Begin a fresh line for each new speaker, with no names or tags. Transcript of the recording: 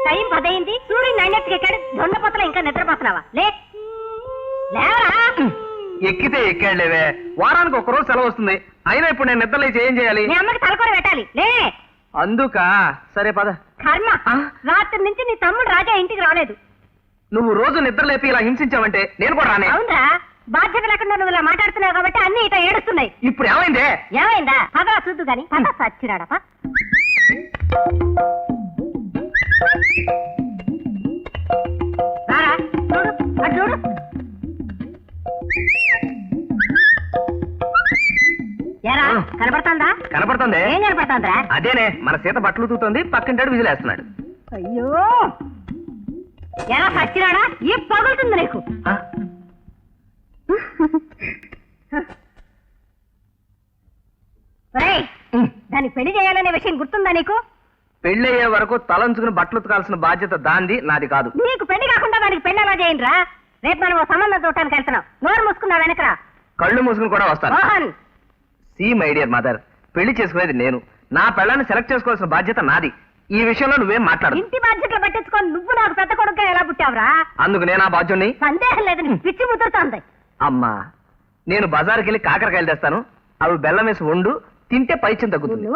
Time 10 అయింది. సూర్యుడు నైనెత్తికెక్కాడు. దొండపోతలో ఇంకా నిద్రపోతున్నావా? లేవరా.
ఎక్కితే ఎక్కాడులేవే. వారానికి ఒక రోజు సెలవు వస్తుంది. అయినా ఇప్పుడు నేను నిద్రలేచి ఏం చేయాలి?
నీ అమ్మకి తలకొర పెట్టాలి. లే.
అందుకా? సరే పద.
కర్మ, రాత్రి నుంచి నీ తమ్ముడు రాజా ఇంటికి రాలేదు.
నువ్వు రోజు నిద్రలేపి ఇలా హింసించావంటే నేను కూడా రానే.
అవునరా, బాధ్యత లేకుండా నువ్వు ఇలా మాట్లాడుతున్నావు కాబట్టి అన్ని ఇట ఏడుస్తున్నాయి.
ఇప్పుడు ఏమైందే?
ఏమైందా? పదరా చూద్దు గాని. పద సచ్చిరాడపా. రారా, చూడు అటు చూడు. ఏరా, కనపడుతుందా?
కనపడుతుంది.
ఏం కనపడుతుందిరా?
అదేనే, మన సీత బట్టలు తూతుంది, పక్కింటాడు విజిలేస్తున్నాడు.
అయ్యో, ఎలా సచ్చిరాడా? ఏ పగులుతుంది నీకు? దానికి పెళ్లి చేయాలనే విషయం గుర్తుందా నీకు?
పెళ్ళయ్యే వరకు తలంచుకుని బట్టలు ఉతకాల్సిన బాధ్యత దాంది, నాది కాదు.
నీకు పెళ్లి కాకుండా దానికి పెళ్లి ఎలా చేయండిరా? రేపు మనం ఓ సంబంధం చూడటానికి వెళ్తున్నాం. నోరు మూసుకున్నా వెనకరా.
కళ్ళు మూసుకుని కూడా వస్తాను.
Mohan,
see my dear mother, పెళ్లి చేసుకునేది నేను. నా పెళ్ళాన్ని సెలెక్ట్ చేసుకోవాల్సిన బాధ్యత నాది. ఈ విషయంలో నువ్వేం మాట్లాడు.
ఇంటి బాధ్యతలు పట్టించుకొని నువ్వు నాకు పెద్ద కొడుకుగా ఎలా పుట్టావురా?
అందుకు నేను ఆ బాధ్యుణ్ణి.
సందేహం లేదు, నీ పిచ్చి ముద్రతోంది.
అమ్మా, నేను బజారుకి వెళ్ళి కాకరకాయలు తెస్తాను. అవి బెల్లం వేసి వండు, తింటే పైచ్యం తగ్గుతుంది.